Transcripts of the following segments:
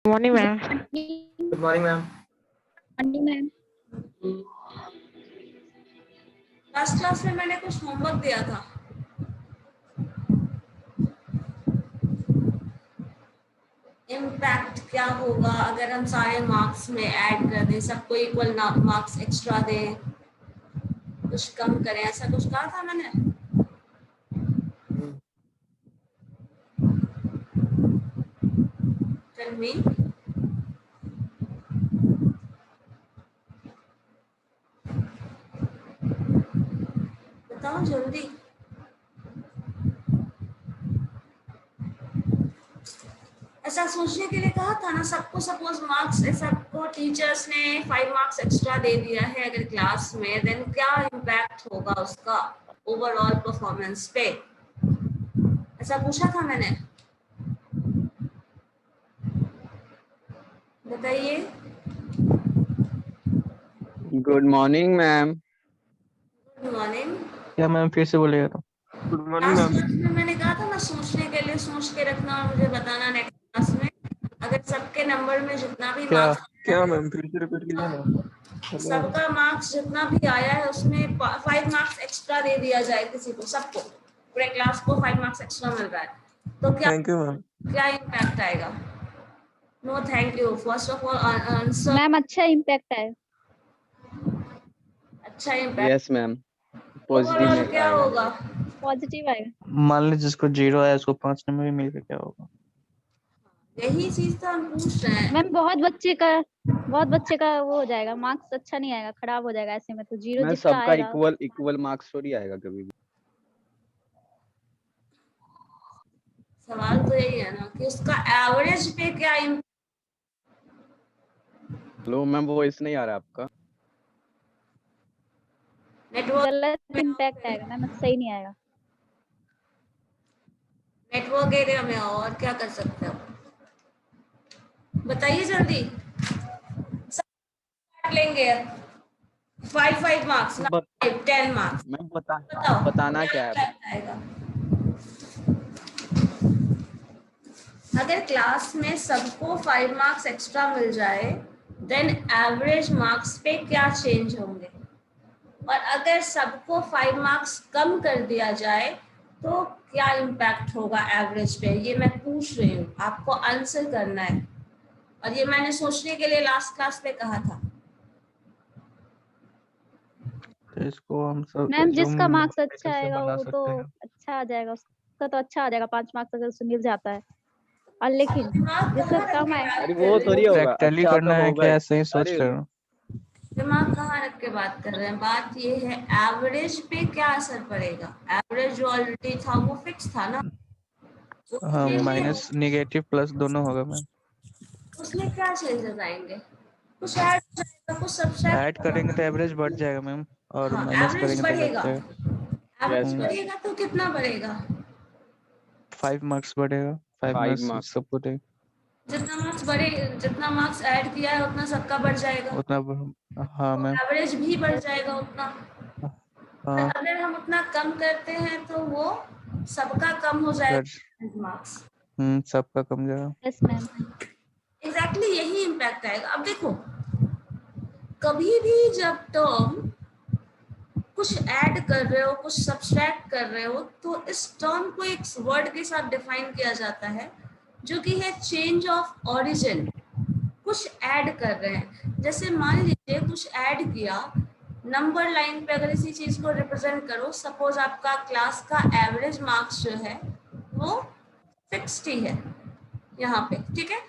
Morning ma'am. Good morning ma'am. Morning ma'am. Last class में मैंने कुछ होमवर्क दिया था। इम्पैक्ट क्या होगा अगर हम सारे मार्क्स में ऐड कर दें, सबको इक्वल मार्क्स एक्स्ट्रा दें, कुछ कम करें, ऐसा कुछ कहा था मैंने। Tell me. बताओ जल्दी। ऐसा सोचने के लिए कहा था ना सबको। सपोज मार्क्स सबको टीचर्स ने 5 मार्क्स एक्स्ट्रा दे दिया है अगर क्लास में, देन क्या इम्पैक्ट होगा उसका ओवरऑल परफॉर्मेंस पे, ऐसा पूछा था मैंने। बताइए। Good morning ma'am. Good morning. क्या मैम फिर से बोलेगा तो? Good morning last ma'am. Class में मैंने कहा था ना सोचने के लिए सोच के रखना और मुझे बताना नेक्स्ट क्लास में। अगर सबके नंबर में जितना भी क्या मार्क्स क्या मैम फिर से रिपीट कीजिए ना। सबका मार्क्स जितना भी आया है उसमें 5 मार्क्स एक्स्ट्रा दे दिया जाए किसी को, सबको पूरे क्लास को 5 मार्क्स एक्स्ट्रा मिल रहा है, तो क्या थैंक यू मैम। क्या इम्पैक्ट आएगा। No thank you. First of all answer. Ma'am अच्छा इम्पैक्ट है। अच्छा impact. Yes ma'am, positive overall में क्या आएगा। होगा। पॉजिटिव आएगा। मान लीजिए जिसको 0 आया उसको 5 नंबर भी मिल गया, क्या होगा? यही चीज तो हम पूछ रहे हैं। मैम बहुत बच्चे का वो हो जाएगा, मार्क्स अच्छा नहीं आएगा, खराब हो जाएगा। ऐसे में तो 0 मैं जिसका सबका आएगा। इक्वल मार्क्स थोड़ी आएगा कभी भी। सवाल तो यही है ना कि उसका एवरेज पे क्या हेलो मैम, वॉइस नहीं आ रहा आपका। गलत नेटवर्क इम्पैक्ट आएगा मैम, सही नहीं आएगा। नेटवर्क एरिया में आओ, और क्या कर सकते हो बताइए जल्दी। सब लेंगे 5 मार्क्स ना 10 मार्क्स। मैम बताओ बताना क्या क्या है? इम्पैक्ट आएगा अगर क्लास में सबको 5 मार्क्स एक्स्ट्रा मिल जाए, देन एवरेज मार्क्स पे क्या चेंज होंगे। और अगर सबको 5 मार्क्स कम कर दिया जाए तो क्या इम्पैक्ट होगा एवरेज पे, ये मैं पूछ रही हूँ, आपको आंसर करना है। और ये मैंने सोचने के लिए लास्ट क्लास में कहा था। तो इसको हम सब मैम जिसका मार्क्स कैसे अच्छा आएगा बना वो तो सकते हैं? अच्छा आ जाएगा, उसका तो अच्छा आ जाएगा 5 मार्क्स अगर उससे मिल जाता है। और लेकिन दिमाग जिसका कहाँ रख कम के आए। बात अरे कर वो रहे थोड़ी हो। होगा, प्रैक्टिकली अच्छा तो करना है होगा। क्या, ऐसे ही सोच अरे रहे हो? दिमाग कहाँ रख के बात कर रहे हैं। बात ये है एवरेज पे क्या असर पड़ेगा। एवरेज जो ऑलरेडी था वो फिक्स था ना, हाँ, उसके लिए माइनस नेगेटिव प्लस दोनों होगा मैम। उसमें क्या चेंजेस आएंगे। कुछ ऐड हो जाएगा, कुछ सब्सट्रैक्ट ऐड करेंगे तो एवरेज बढ़ जाएगा मैम, और हाँ माइनस एवरेज करेंगे तो घट बढ़ेगा। जाएगा। Average yes ma'am. बढ़ेगा तो कितना बढ़ेगा। 5 मार्क्स बढ़ेगा, 5 5 मार्क्स मार्क्स। सबको दे जितना मार्क्स ऐड किया है उतना सबका बढ़ जाएगा, उतना। हाँ तो मैम। एवरेज भी बढ़ जाएगा उतना। और हाँ अगर हम उतना कम करते हैं तो वो सबका कम हो जाएगा कर मार्क्स। सबका कम जाएगा। Yes ma'am. एग्जैक्टली यही इम्पैक्ट आएगा। अब देखो, कभी भी जब टर्म कुछ ऐड कर रहे हो, कुछ सब्सट्रैक्ट कर रहे हो, तो इस टर्म को एक वर्ड के साथ डिफाइन किया जाता है जो कि है चेंज ऑफ ओरिजिन। कुछ ऐड कर रहे हैं, जैसे मान लीजिए कुछ ऐड किया नंबर लाइन पे। अगर इसी चीज को रिप्रेजेंट करो, सपोज आपका क्लास का एवरेज मार्क्स जो है वो 60 है यहाँ पे, ठीक है,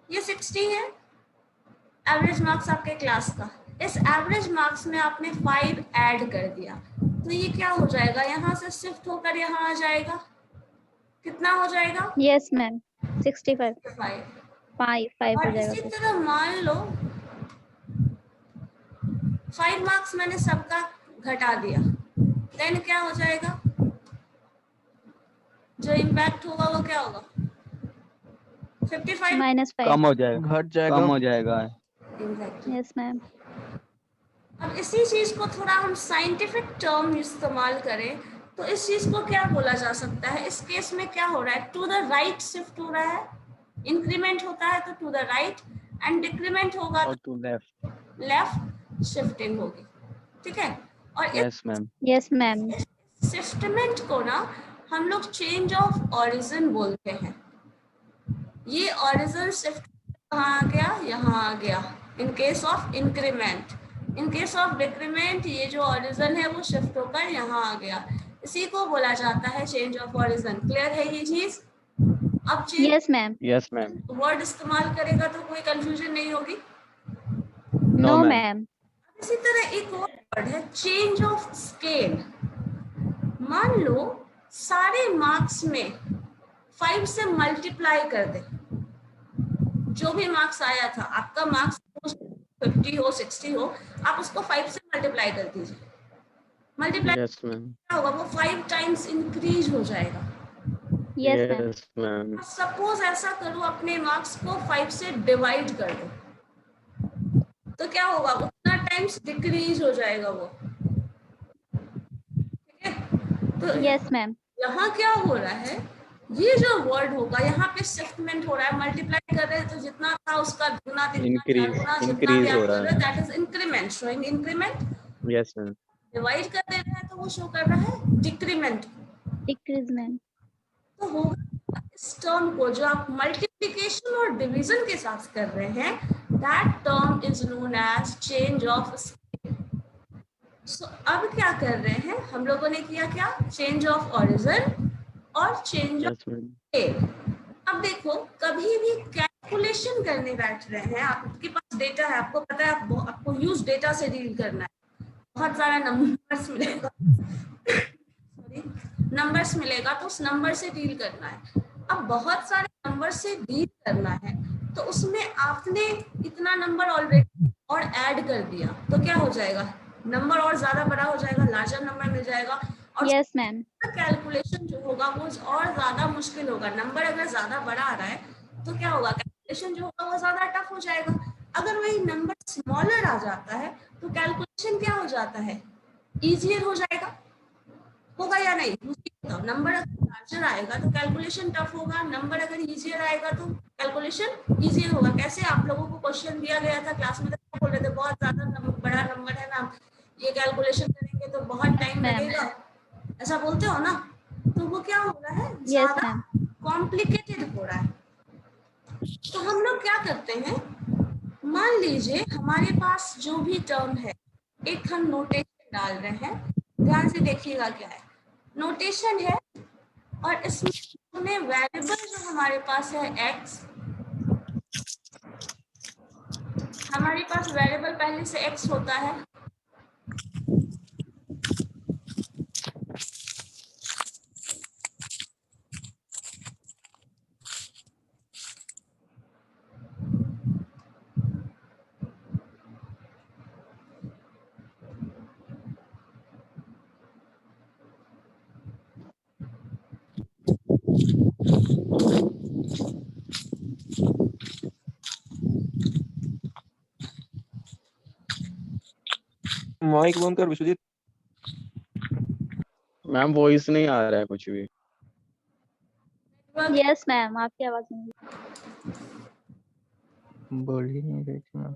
ये 60 है एवरेज मार्क्स आपके क्लास का। इस एवरेज मार्क्स में आपने 5 ऐड कर दिया, तो ये क्या हो जाएगा, यहाँ से शिफ्ट होकर यहाँ आ जाएगा। कितना हो जाएगा। Yes ma'am 65 5। 5 हो और जाएगा इसी फिर। तरह मान लो 5 मार्क्स मैंने सबका घटा दिया, देन क्या हो जाएगा, जो इम्पैक्ट होगा वो क्या होगा, 55। -5। कम हो जाएगा, घट जाएगा। कम हो जाएगा। एग्जैक्टली। Yes ma'am. अब इसी चीज को थोड़ा हम साइंटिफिक टर्म इस्तेमाल करें तो इस चीज को क्या बोला जा सकता है। इस केस में क्या हो रहा है, टू द राइट शिफ्ट हो रहा है इंक्रीमेंट होता है तो to the right, and decrement होगा और तो टू लेफ्ट। लेफ्ट शिफ्टिंग होगी, ठीक है। और यस मैम। Yes ma'am. इस शिफ्टमेंट को ना हम लोग चेंज ऑफ ओरिजिन बोलते हैं। ये ओरिजिन शिफ्ट कहाँ आ गया, यहाँ आ गया in case of increment. In case of decrement ये जो ओरिजिन है वो शिफ्ट होकर यहाँ आ गया, इसी को बोला जाता है चेंज ऑफ ओरिजिन। क्लियर है ये चीज? अब change yes ma'am. Yes ma'am. Word इस्तेमाल करेगा तो कोई कंफ्यूजन नहीं होगी। No ma'am. मैम। इसी तरह एक और वर्ड है चेंज ऑफ स्केल। मान लो सारे मार्क्स में 5 से मल्टीप्लाई कर दे, जो भी मार्क्स आया था आपका, मार्क्स 50 हो 60 हो, आप उसको 5 से मल्टीप्लाई कर दीजिए। Multiply yes ma'am. क्या होगा, वो 5 टाइम्स इंक्रीज हो जाएगा। Yes ma'am. Yes ma'am. Suppose ऐसा करो, अपने मार्क्स को 5 से डिवाइड कर दो, तो क्या होगा, उतना टाइम्स डिक्रीज हो जाएगा वो, ठीक है। तो यस मैम। यहाँ क्या हो रहा है, ये जो वर्ड होगा यहाँ पे शिफ्टमेंट हो रहा है, मल्टीप्लाई कर रहे हैं तो जितना था उसका दुगना तिगुना चार गुना जितना भी आप कर रहे हो, that is increment, showing increment. Yes ma'am. Divide कर दे रहे हैं तो वो शो कर रहा है डिक्रीमेंट। डिक्रीजमेंट। तो होगा इस टर्म को जो आप मल्टीप्लिकेशन और डिवीजन के साथ कर रहे हैं, that term is known as change of scale. So अब क्या कर रहे हैं हम लोगों ने, किया क्या, चेंज ऑफ ओरिजिन और change of yes ma'am. Scale. अब देखो, कभी भी कैलकुलेशन करने बैठ रहे हैं, आपके पास डेटा है, आपको पता है आपको ह्यूज डेटा से डील करना है, बहुत सारा नंबर्स मिलेगा सॉरी नंबर्स मिलेगा, तो उस नंबर से डील करना है। अब बहुत सारे नंबर से डील करना है तो उसमें आपने इतना नंबर ऑलरेडी और ऐड कर दिया, तो क्या हो जाएगा, नंबर और ज्यादा बड़ा हो जाएगा, लार्जर नंबर मिल जाएगा, और यस मैम। कैलकुलेशन जो होगा वो और ज्यादा मुश्किल होगा। नंबर अगर ज्यादा बड़ा आ रहा है तो क्या होगा, कैलकुलेशन जो होगा वो ज्यादा टफ हो जाएगा। अगर वही नंबर स्मॉलर आ जाता है तो कैलकुलेशन क्या हो जाता है, इजियर हो जाएगा, होगा या नहीं, मुझे बताओ। नंबर अगर लार्जर आएगा तो कैलकुलेशन टफ होगा, नंबर अगर इजियर आएगा तो कैलकुलेशन इजियर होगा। कैसे आप लोगों को क्वेश्चन दिया गया था क्लास में, तो बोल रहे थे बहुत ज्यादा बड़ा नंबर है ना, ये कैलकुलेशन करेंगे तो बहुत टाइम मैम। लगेगा, ऐसा बोलते हो ना। तो वो क्या हो रहा है, यस ज्यादा मैम। कॉम्प्लिकेटेड हो रहा है। तो हम लोग क्या करते हैं, मान लीजिए हमारे पास जो भी टर्म है, एक हम नोटेशन डाल रहे हैं, ध्यान से देखिएगा क्या है, नोटेशन है, और इसमें वेरिएबल जो हमारे पास है x, हमारे पास वेरिएबल पहले से x होता है, माइक बंद कर विश्वजीत। मैम वॉइस नहीं आ रहा है कुछ भी। यस मैम, आपकी आवाज नहीं। बोल ही नहीं रही थी मैम।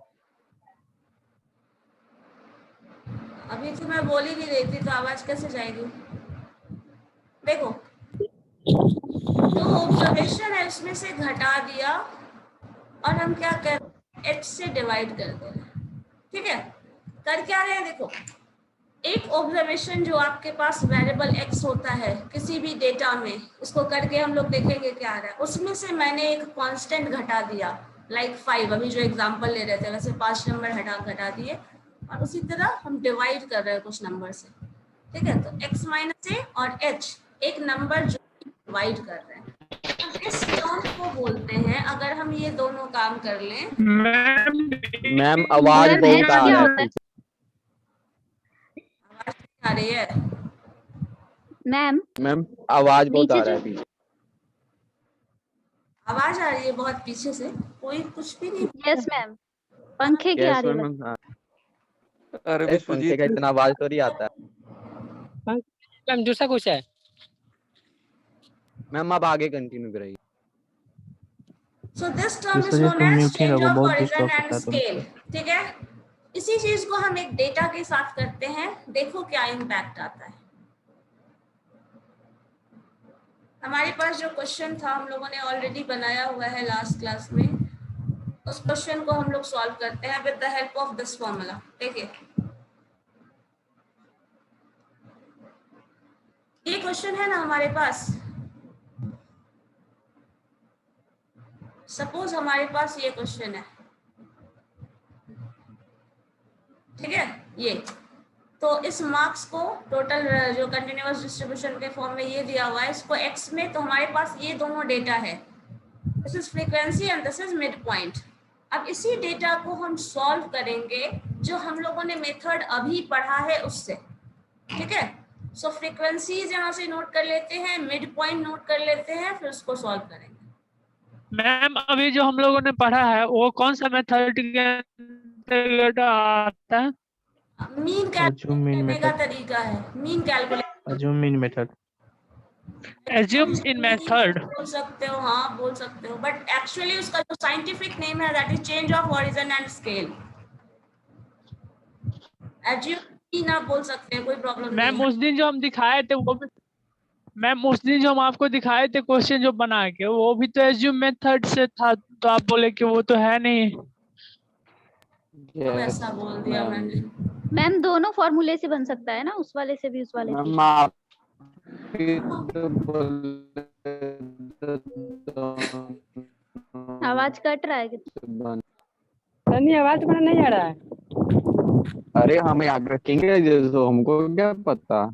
अभी तो मैं बोल ही नहीं रही थी तो आवाज कैसे जाएगी। देखो, जो ऑब्जर्वेशन है उसमें से घटा दिया और हम क्या कर रहे हैं, h से डिवाइड कर दे रहे हैं, ठीक है। कर क्या रहे हैं, देखो, एक ऑब्जर्वेशन जो आपके पास वेरिएबल x होता है किसी भी डेटा में, उसको करके हम लोग देखेंगे क्या आ रहा है, उसमें से मैंने एक कांस्टेंट घटा दिया, लाइक 5, अभी जो एग्जांपल ले रहे थे वैसे 5 नंबर घटा दिए, और उसी तरह हम डिवाइड कर रहे हैं कुछ नंबर से, ठीक है। तो x माइनस a और h एक नंबर जो डिवाइड कर रहे हैं, इस टर्म को बोलते हैं, अगर हम ये दोनों काम कर लें। मैम आवाज मैम, बहुत H आ क्या रहा होता है। है? आवाज नहीं आ रही है मैम, मैम आवाज बहुत नीचे आ रहा है जो पीछे। आवाज आ रही है बहुत पीछे से, कोई कुछ भी नहीं। यस मैम, पंखे की आ यस रही है। मैम। हाँ, अरे पंखे विश्वजीत का इतना आवाज तो नहीं आता है। मैम दूसरा क्वेश्चन है। मैम आप आगे कंटिन्यू कराइए। सो दिस टर्म इस इज वजह नोन से एज म्यूट ही चेंज रखो, ऑफ बहुत हॉरिजन डिस्टर्ब एंड होता है स्केल। तुमसे। ठीक है, इसी चीज को हम एक डेटा के साथ करते हैं, देखो क्या इम्पैक्ट आता है। हमारे पास जो क्वेश्चन था हम लोगों ने ऑलरेडी बनाया हुआ है लास्ट क्लास में, उस क्वेश्चन को हम लोग सॉल्व करते हैं with the help of this formula. देखिए ये क्वेश्चन है ना हमारे पास, सपोज हमारे पास ये क्वेश्चन है, ठीक है, ये तो इस मार्क्स को टोटल जो कंटिन्यूअस डिस्ट्रीब्यूशन के फॉर्म में ये दिया हुआ है, इसको एक्स में, तो हमारे पास ये दोनों डेटा है, this is frequency and this is mid point. अब इसी डेटा को हम सॉल्व करेंगे जो हम लोगों ने मेथड अभी पढ़ा है उससे। ठीक है, सो फ्रीक्वेंसीज यहाँ से नोट कर लेते हैं, मिड पॉइंट नोट कर लेते हैं, फिर उसको सॉल्व करेंगे। मैम अभी जो हम लोगों ने पढ़ा है वो कौन सा मेथड के अंतर्गत आता है? मीन Assume mean कैलकुलेट करने का method. तरीका है, mean calculate. Assume mean method. Assume in method. बोल सकते हो, हाँ बोल सकते हो, बट एक्चुअली उसका जो साइंटिफिक नेम है that is change of horizon and scale. Assume आप बोल सकते हैं, कोई प्रॉब्लम नहीं मैम है। उस दिन जो हम दिखाए थे वो भी, मैम उस दिन जो हम आपको दिखाए थे क्वेश्चन जो बना के, वो भी तो एज्यूम मेथड से था, तो आप बोले कि वो तो है नहीं। अब ऐसा बोल दिया मैंने। मैम दोनों फॉर्मूले से बन सकता है ना, उस वाले से भी उस वाले से। मैम आप भी तो बोले तो आवाज कट रहा है कि सनी आवाज तुम्हारा नहीं आ रहा है। अरे हम याद रखेंगे जैसे, हमको क्या पता।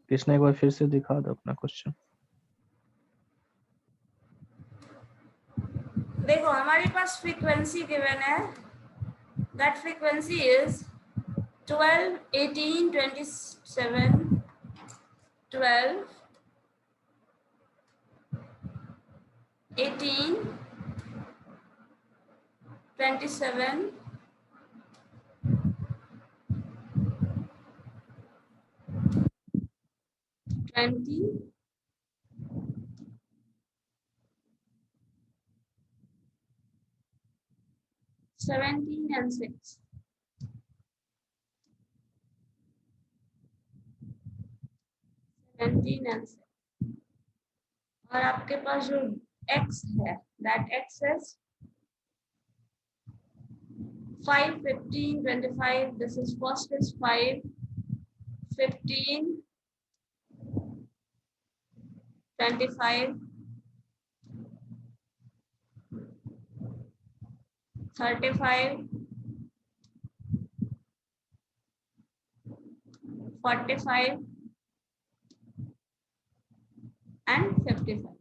कृष्णा एक बार फिर से दिखा दो अपना क्वेश्चन। देखो हमारे पास फ्रीक्वेंसी गिवन है, that frequency is 12, 18, 27, 12, 18, 27, 20, 17 and 6। 17 and 6 और आपके पास जो x है, that x is 5, 15, 25. This is first is 5, 15, 25, 35, 45 and 55।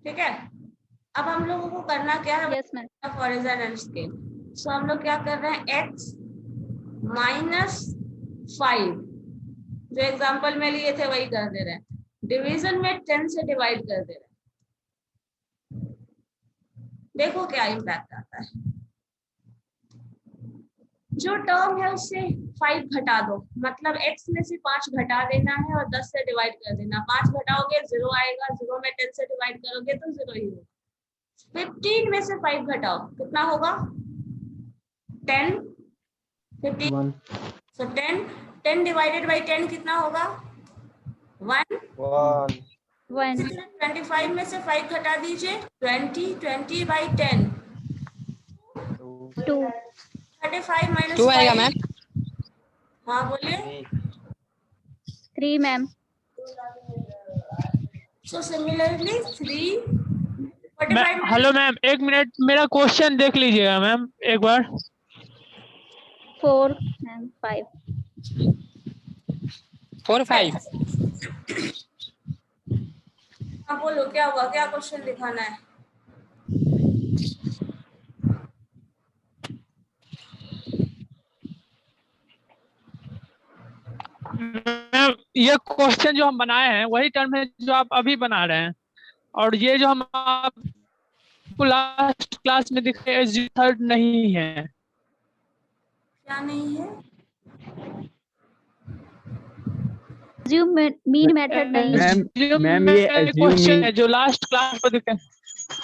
ठीक है, अब हम लोगों को करना क्या है, yes ma'am. Horizontal and scale. So हम लोग क्या कर रहे हैं, x माइनस 5 जो एग्जांपल में लिए थे वही कर दे रहे हैं, डिवीजन में 10 से डिवाइड कर दे रहे हैं। देखो क्या इम्पैक्ट आता है। जो टर्म है उससे 5 घटा दो, मतलब x में से 5 घटा देना है और 10 से डिवाइड कर देना। 5 घटाओगे 0 आएगा, 0 में 10 से डिवाइड करोगे तो 0 ही होगा। 15 में से 5 घटाओ, कितना होगा, 10, 15, so 10 डिवाइडेड बाई 10 कितना होगा, 1। 1 25 में से 5 घटा दीजिए, 20, 20 बाई 10, 2 35 माइनस 2 आएगा मैम। हाँ बोलिए। 3 ma'am. So similarly 3, 45 ma'am hello ma'am, एक मिनट मेरा क्वेश्चन देख लीजिएगा मैम एक बार। 4 मैम, 5। 4, 5। हाँ बोलो क्या हुआ, क्या क्वेश्चन दिखाना है। मैम ये क्वेश्चन जो हम बनाए हैं वही टर्म है जो आप अभी बना रहे हैं, और ये जो हम आपको लास्ट क्लास में दिखाए थर्ड नहीं है। क्या नहीं है, मीन मेथड नहीं है। मैम ये क्वेश्चन है जो लास्ट क्लास को दिखे।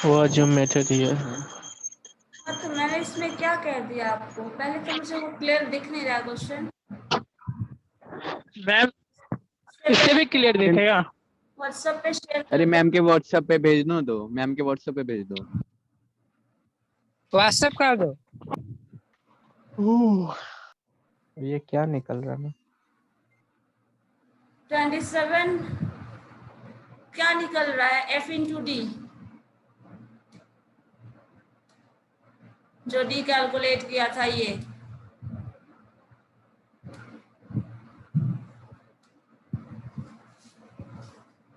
वो अज्यूम मेथड ही है। हाँ, तो मैंने इसमें क्या कह दिया आपको? पहले तो मुझे वो क्लियर दिख नहीं रहा क्वेश्चन। मैम इससे भी क्लियर दिखेगा। व्हाट्सएप पे शेयर अरे मैम के व्हाट्सएप पे भेज दो, तो मैम के व्हाट्सएप पे भेज दो। व्हाट्सएप कर दो। ये क्या निकल रहा है? 27 क्या निकल रहा है? F into D, जो D कैलकुलेट किया था ये।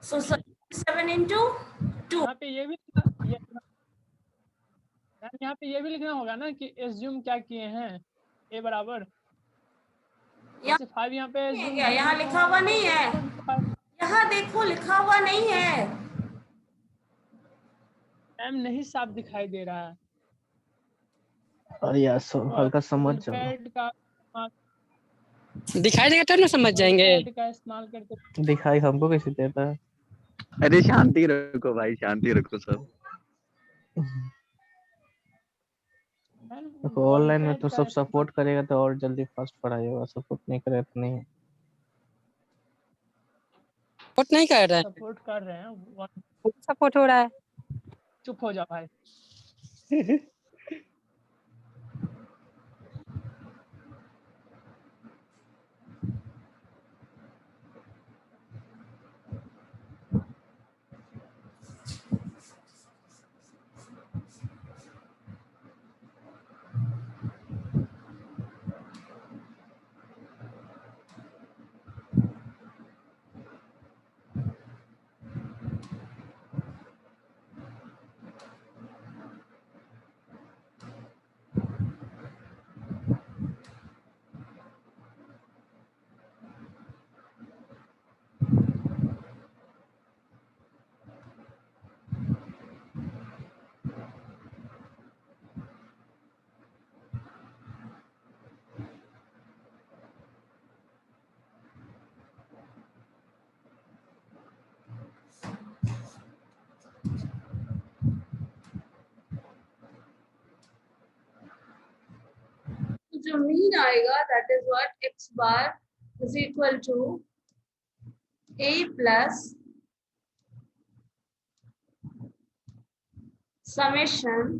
So 7 into 2। यहाँ पे ये भी यहाँ पे ये भी लिखना होगा ना कि एज्यूम क्या किए हैं। ए बराबर यहाँ 5 यहाँ पे assume क्या यहाँ लिखा हुआ नहीं है? यहाँ देखो लिखा हुआ नहीं है। मैम नहीं साफ दिखाई दे रहा है। और यार हल्का समझ जाओ। नोटपैड का दिखाई देगा तो ना समझ जाएंगे। नोटपैड का इस्तेमाल करके दिखाई हमको कैसे देता है? अरे शांति रखो भाई, शांति रखो सब। देखो ऑनलाइन में तो सब सपोर्ट करेगा तो और जल्दी फास्ट पढ़ाई होगा, सपोर्ट नहीं करेगा तो नहीं। सपोर्ट नहीं कर रहा है। सपोर्ट कर रहे हैं। सपोर्ट हो रहा है। चुप हो जा भाई। जो मीन आएगा that is what x bar is equal to a plus summation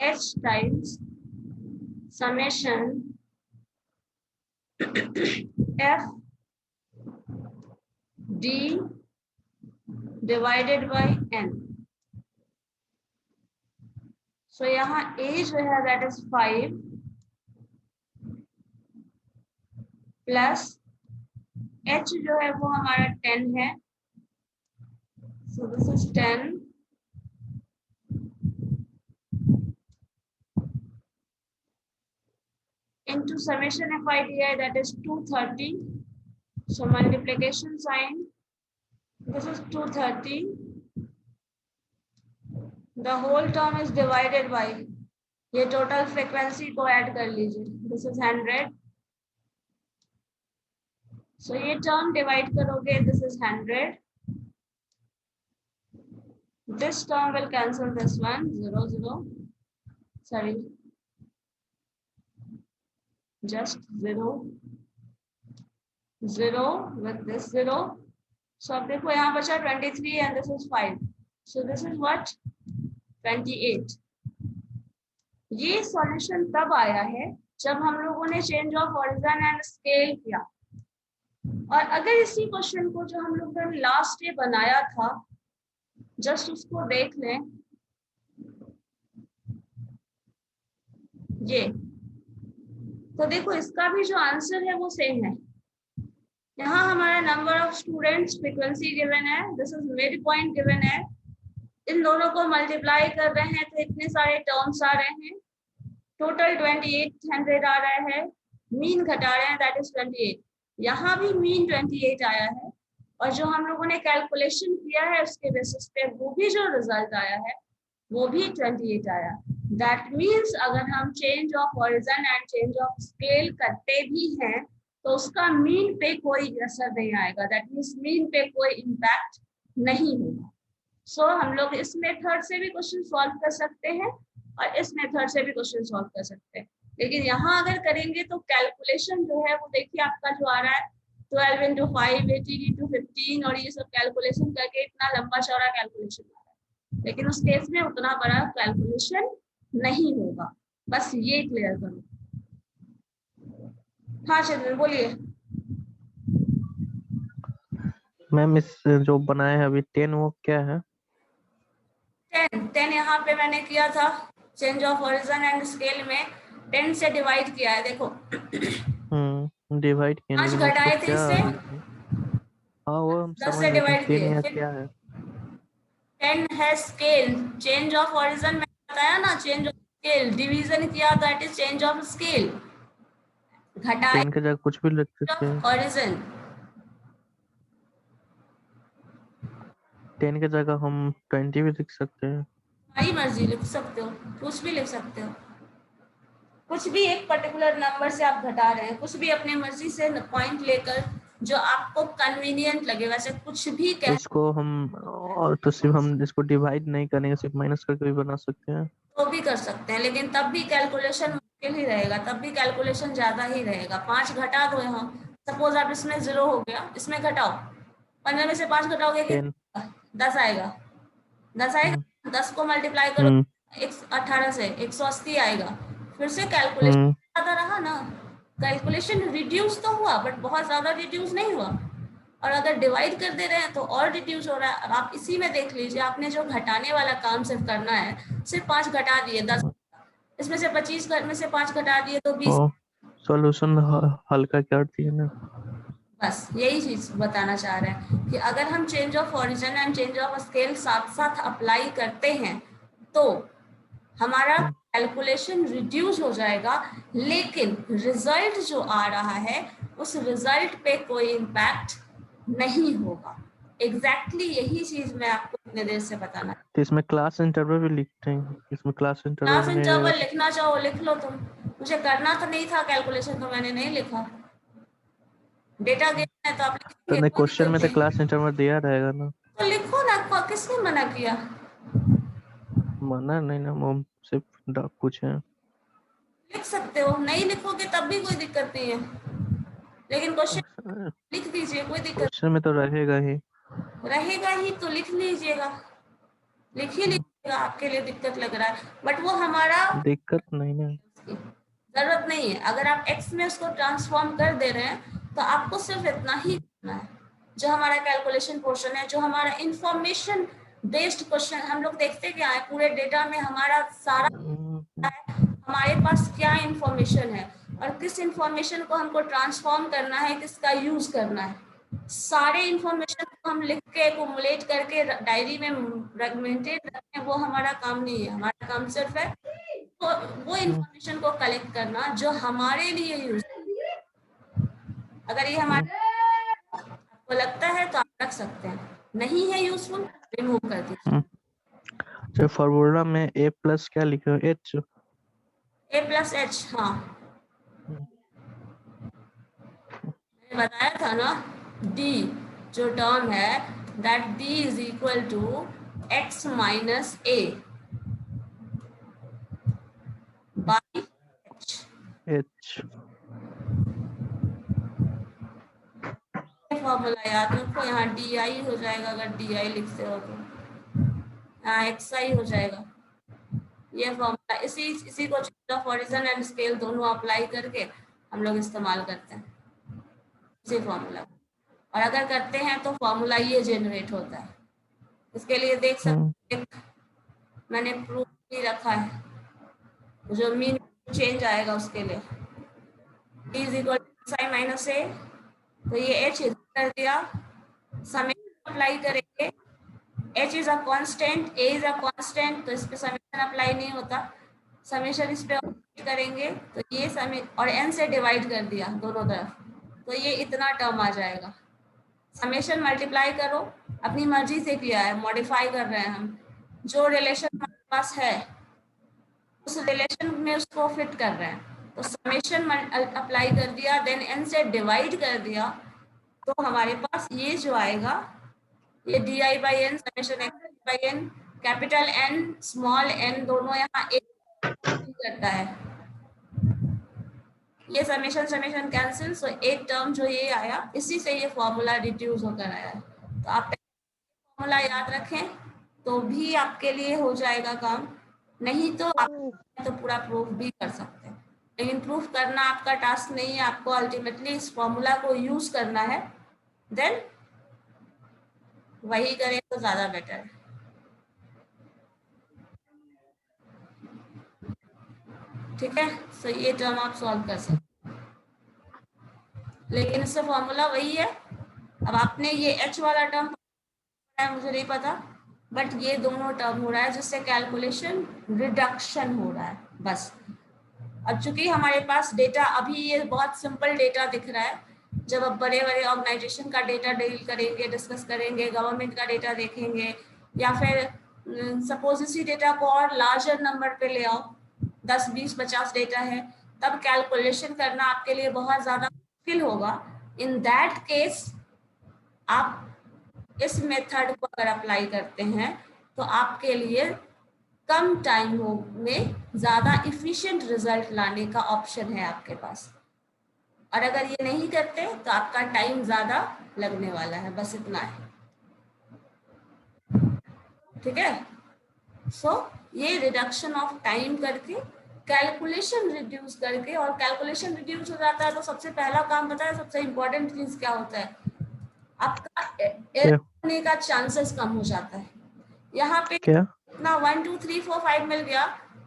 h times summation f d divided by n। So यहाँ a जो है दैट इज 5 प्लस h जो है वो हमारा 10 है। So this is 10 into summation FIDI that is 230. So multiplication sign, this is 230. The whole term is divided by, ये total frequency को add कर लीजिए, this is 100. So ये term divide करोगे, this is 100. This term will cancel this one, 0 0. Sorry. Just 0 0 with this 0. So अब देखो यहाँ बचा 23 and this is 5. So this is what 28. ये सॉल्यूशन तब आया है जब हम लोगों ने change of origin and scale किया। और अगर इसी क्वेश्चन को जो हम लोगों ने लास्ट डे बनाया था जस्ट उसको देख लें, ये तो देखो इसका भी जो आंसर है वो सेम है। यहाँ हमारा number of students frequency given है, this is mid point given है। इन दोनों को मल्टीप्लाई कर रहे हैं तो इतने सारे टर्म्स आ रहे हैं, टोटल 2800 आ रहा है। मीन घटा रहे हैं दैट इज 28। यहाँ भी मीन 28 आया है और जो हम लोगों ने कैलकुलेशन किया है उसके बेसिस पे वो भी जो रिजल्ट आया है वो भी 28 आया। दैट मीन्स अगर हम change of origin and change of scale करते भी हैं तो उसका मीन पे कोई असर नहीं आएगा, दैट मीन्स मीन पे कोई इम्पैक्ट नहीं होगा। सो हम लोग इस मेथड से भी क्वेश्चन सॉल्व कर सकते हैं और इस मेथड से भी क्वेश्चन सॉल्व कर सकते हैं, लेकिन यहाँ अगर करेंगे तो कैलकुलेशन जो है वो देखिए आपका जो आ रहा है 12 into 5, 18 into 15 और ये सब कैलकुलेशन करके इतना लंबा चौड़ा कैलकुलेशन आ रहा है, लेकिन उस केस में उतना बड़ा कैलकुलेशन नहीं होगा। बस ये क्लियर करो। हाँ चंदन बोलिए। मैम इस जो बनाए हैं अभी 10 वो क्या है? 10 यहाँ पे मैंने किया था change of origin and scale में 10 से डिवाइड किया है, देखो डिवाइड किया, 5 लेकिन घटाए उसको थे क्या? इससे, हाँ वो हम 10 समझ से रहे, डिवाइड लेकिन 10 किए, यहाँ फिर क्या है? 10 है स्केल, चेंज ऑफ ओरिजिन मैंने बताया ना, चेंज ऑफ स्केल, डिवीजन किया that is change of scale, घटाए 10 के जगह कुछ भी लिख सकते हैं। ओरिजिन, 10 के जगह हम 20 भी लिख सकते हैं। हमारी मर्जी, लिख सकते हो, कुछ भी लिख सकते हो, कुछ भी एक पर्टिकुलर नंबर से आप घटा रहे हैं, कुछ भी अपने मर्जी से पॉइंट लेकर जो आपको कन्वीनियंट लगे वैसे कुछ भी तो कह इसको हम और तो सिर्फ हम इसको डिवाइड नहीं करेंगे, सिर्फ माइनस करके भी बना सकते हैं। तो भी कर सकते हैं, लेकिन तब भी कैलकुलेशन मुश्किल ही रहेगा, तब भी कैलकुलेशन ज्यादा ही रहेगा। 5 घटा दो यहाँ, सपोज आप इसमें 0 हो गया, इसमें घटाओ, 15 में से 5 घटाओगे 10 10 आएगा, 10 आएगा, 10 को मल्टीप्लाई करो 18 से 180 आएगा, फिर से कैलकुलेशन ज्यादा रहा ना, कैलकुलेशन रिड्यूस तो हुआ बट बहुत ज्यादा रिड्यूस नहीं हुआ, और अगर डिवाइड कर दे रहे हैं तो और रिड्यूस हो रहा है। अब आप इसी में देख लीजिए, आपने जो घटाने वाला काम सिर्फ करना है, सिर्फ 5 घटा दिए 10, इसमें से 25 में से 5 घटा दिए तो 20, सॉल्यूशन हल्का कर दिए ना। बस यही चीज बताना चाह रहे हैं कि अगर हम change of origin and change of scale साथ साथ अप्लाई करते हैं तो हमारा कैलकुलेशन रिड्यूस हो जाएगा, लेकिन रिजल्ट जो आ रहा है उस रिजल्ट पे कोई इम्पैक्ट नहीं होगा। एग्जैक्टली यही चीज मैं आपको इतने देर से बताना। तो इसमें क्लास इंटरवल भी लिखते हैं, इसमें क्लास क्लास इंटरवल इंटरवल में लिखना चाहो लिख लो तुम, मुझे करना तो नहीं था कैलकुलेशन, तो मैंने नहीं लिखा, डेटा गेम है तो आप तो नहीं, क्वेश्चन में तो क्लास इंटरवल दिया रहेगा ना, तो लिखो ना, किसने मना किया? मना नहीं ना, हम सिर्फ पूछे। लिख सकते हो, नहीं लिखोगे तब भी कोई दिक्कत नहीं है, लेकिन क्वेश्चन लिख दीजिए, कोई दिक्कत क्वेश्चन में तो रहेगा ही तो लिख लीजिएगा, लिख ही लीजिएगा, आपके लिए दिक्कत लग रहा है बट वो हमारा दिक्कत नहीं ना, जरूरत नहीं है। अगर आप एक्स में उसको ट्रांसफॉर्म कर दे रहे हैं तो आपको सिर्फ इतना ही करना है, जो हमारा कैलकुलेशन पोर्शन है, जो हमारा इंफॉर्मेशन बेस्ड क्वेश्चन, हम लोग देखते क्या है पूरे डेटा में हमारा सारा हमारे पास क्या इंफॉर्मेशन है और किस इंफॉर्मेशन को हमको ट्रांसफॉर्म करना है, किसका यूज करना है, सारे इंफॉर्मेशन को हम लिख के एक्युमुलेट करके डायरी में मेंटेन रखें, वो हमारा काम नहीं है। हमारा काम सिर्फ है वो इंफॉर्मेशन को कलेक्ट करना जो हमारे लिए यूज, अगर ये हमारे आपको लगता है तो आप रख सकते हैं, नहीं है यूजफुल रिमूव कर दीजिए। तो फॉर्मूला में a प्लस क्या लिखे हो, h, a प्लस एच, हाँ मैंने बताया था ना, d जो टर्म है that d is equal to x minus a by h formula याद रखो, यहाँ डी आई हो जाएगा, अगर डी आई लिखते हो तो यहाँ एक्स आई हो जाएगा। ये फॉर्मूला इसी को change of origin and scale दोनों अप्लाई करके हम लोग इस्तेमाल करते हैं इसी फॉर्मूला, और अगर करते हैं तो फॉर्मूला ये जनरेट होता है। इसके लिए देख सकते हैं मैंने प्रूफ भी रखा है, जो मीन चेंज आएगा उसके लिए d is equal to x i minus a, तो ये h कर दिया, समेशन अप्लाई करेंगे, h is a constant, a is a constant, तो इस पे समेशन अप्लाई नहीं होता, समेशन इस पे करेंगे तो ये और n से डिवाइड कर दिया दोनों तरफ, तो ये इतना टर्म आ जाएगा। समेशन मल्टीप्लाई करो, अपनी मर्जी से किया है, मॉडिफाई कर रहे हैं हम, जो रिलेशन हमारे पास है उस रिलेशन में उसको फिट कर रहे हैं। तो समेशन अप्लाई कर दिया, देन n से डिवाइड कर दिया, तो हमारे पास ये जो आएगा ये di/n summation x/n, capital N small n दोनों यहाँ एक करता है। ये समेशन समेशन कैंसिल, सो एक टर्म जो ये आया इसी से ये फॉर्मूला रिड्यूस होकर आया है। तो आप फॉर्मूला याद रखें तो भी आपके लिए हो जाएगा काम, नहीं तो आप तो पूरा प्रूफ भी कर सकते हैं, लेकिन प्रूफ करना आपका टास्क नहीं है, आपको अल्टीमेटली इस फॉर्मूला को यूज करना है, देन वही करें तो ज्यादा बेटर है। ठीक है, सो ये टर्म आप सॉल्व कर सकते हैं, लेकिन इससे फॉर्मूला वही है। अब आपने ये h वाला टर्म मुझे नहीं पता, बट ये दोनों टर्म हो रहा है जिससे कैलकुलेशन रिडक्शन हो रहा है बस। अब चूंकि हमारे पास डेटा अभी ये बहुत सिंपल डेटा दिख रहा है, जब आप बड़े बड़े ऑर्गेनाइजेशन का डेटा डील करेंगे, डिस्कस करेंगे, गवर्नमेंट का डेटा देखेंगे, या फिर सपोज इसी डेटा को और लार्जर नंबर पे ले आओ, 10, 20, 50 डेटा है, तब कैलकुलेशन करना आपके लिए बहुत ज्यादा मुश्किल होगा। इन दैट केस आप इस मेथड को अगर अप्लाई करते हैं तो आपके लिए कम टाइम में ज्यादा इफिशिएंट रिजल्ट लाने का ऑप्शन है आपके पास, और अगर ये नहीं करते तो आपका टाइम ज्यादा लगने वाला है, बस इतना है। ठीक है, सो ये रिडक्शन ऑफ टाइम करके कैलकुलेशन रिड्यूस करके, और कैलकुलेशन रिड्यूस हो जाता है तो सबसे पहला काम पता है सबसे इंपॉर्टेंट चीज क्या होता है, आपका एरर होने का चांसेस कम हो जाता है। यहाँ पे क्या इतना 1 2 3 4 5 मिल गया,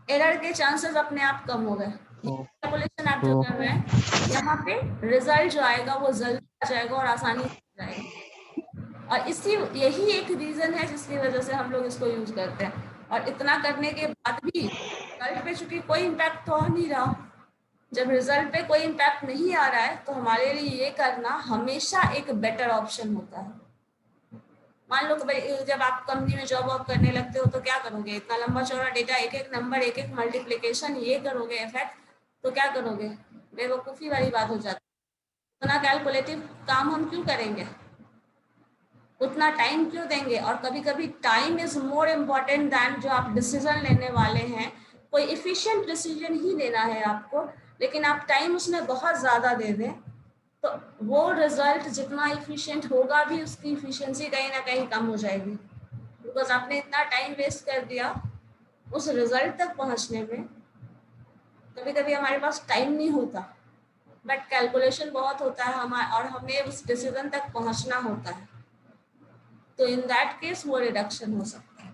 एरर के चांसेस अपने आप कम हो गए। कैलकुलेशन आप जो कर रहे हैं यहाँ पे रिजल्ट जो आएगा वो जल्दी आ जाएगा और आसानी से जाएगा, और यही एक रीजन है जिसकी वजह से हम लोग इसको यूज करते हैं। और इतना करने के बाद भी रिजल्ट पे चूंकि कोई इम्पैक्ट तो आ नहीं रहा, जब रिजल्ट पे कोई इम्पैक्ट नहीं आ रहा है तो हमारे लिए ये करना हमेशा एक बेटर ऑप्शन होता है। मान लो जब आप कंपनी में जॉब वॉब करने लगते हो तो क्या करोगे, इतना लंबा चौड़ा डेटा, एक एक नंबर, एक एक मल्टीप्लिकेशन, ये करोगे इफेक्ट, तो क्या करोगे, बेवकूफ़ी वाली बात हो जाती है। उतना कैलकुलेटिव काम हम क्यों करेंगे, उतना टाइम क्यों देंगे, और कभी कभी time is more important than जो आप डिसीजन लेने वाले हैं। कोई इफिशिएंट डिसीजन ही लेना है आपको, लेकिन आप टाइम उसमें बहुत ज़्यादा दे दें तो वो रिजल्ट जितना इफिशिएंट होगा भी उसकी इफिशिएंसी कहीं ना कहीं कम हो जाएगी, बिकॉज आपने इतना टाइम वेस्ट कर दिया उस रिजल्ट तक पहुंचने में। कभी कभी हमारे पास टाइम नहीं होता बट कैलकुलेशन बहुत होता है और हमें उस डिसीजन तक पहुंचना होता है, तो इन दैट केस वो रिडक्शन हो सकता है।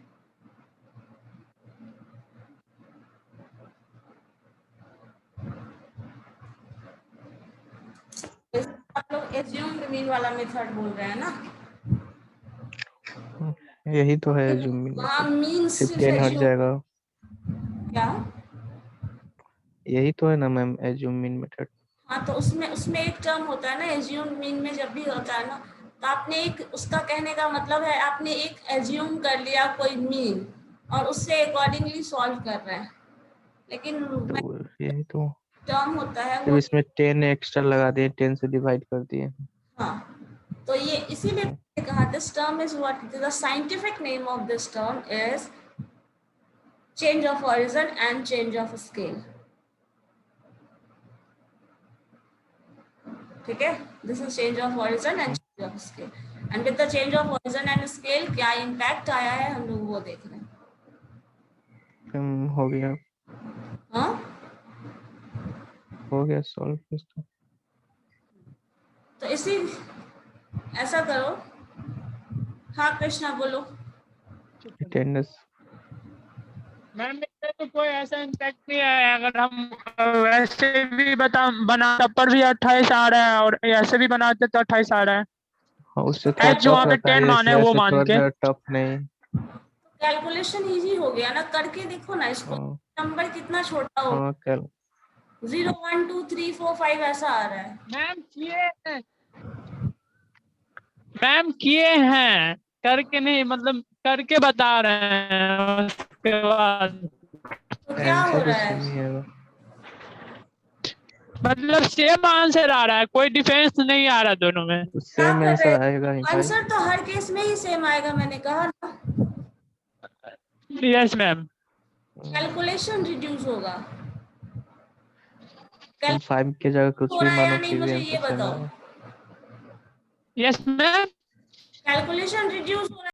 आप लोग एज्यूम्ड मीन वाला मेथड बोल रहे हैं ना, यही तो है जो वहाँ मीन सिर्फ 10 हट जाएगा, क्या, यही तो है ना मैम एज्यूम मीन मेथड। हाँ, तो उसमें एक टर्म होता है ना एज्यूम मीन में, जब भी होता है ना तो आपने एक, उसका कहने का मतलब है आपने एक एज्यूम कर लिया कोई मीन और उससे अकॉर्डिंगली सॉल्व कर रहे हैं, लेकिन तो यही तो टर्म होता है जब वो। इसमें 10 एक्स्ट्रा लगा दिए, 10 से डिवाइड कर दिए। हाँ, तो ये इसीलिए कहा this term is what the scientific name of this term is change of origin and change of scale. ठीक है, this is change of origin and change of scale, and with the change of origin and scale क्या impact आया है हम लोग वो देख रहे हैं। हो गया, हाँ, हो गया सॉल्व इसका। तो इसी ऐसा करो। हाँ कृष्णा बोलो। अटेंडेंस मैम इससे तो कोई ऐसा इम्पैक्ट नहीं है, अगर हम वैसे भी बना तब पर भी 28 आ रहा है और ऐसे भी बनाते तो 28 आ रहा है। हाँ, उससे थोड़ा जो वहाँ टफ पे रहता है, 10 माने वो मान थोड़ा के टफ नहीं। कैलकुलेशन इजी हो गया ना, करके देखो ना इसको, नंबर कितना छोटा हो, हाँ कल 0 1 2 3 4 5 ऐसा आ रहा है। मैम किए हैं, करके नहीं, मतलब करके बता रहे हैं उसके बाद। तो क्या हो आंसर तो रहा है? सेम ही है। मतलब सेम आंसर आ रहा है, कोई डिफरेंस नहीं आ रहा दोनों में। तो क्या सेम कर आंसर रहे आएगा ही भाई। आंसर तो हर केस में ही सेम आएगा, मैंने कहा ना। Yes ma'am. कैलकुलेशन रिड्यूस होगा। तुम 5 की जगह कुछ हो भी रहा है या मानो नहीं, फिर भी मुझे आंसर ये सेम बताओ। आएगा। Yes ma'am. कैलकुलेशन रिड्यूस हो रहा है।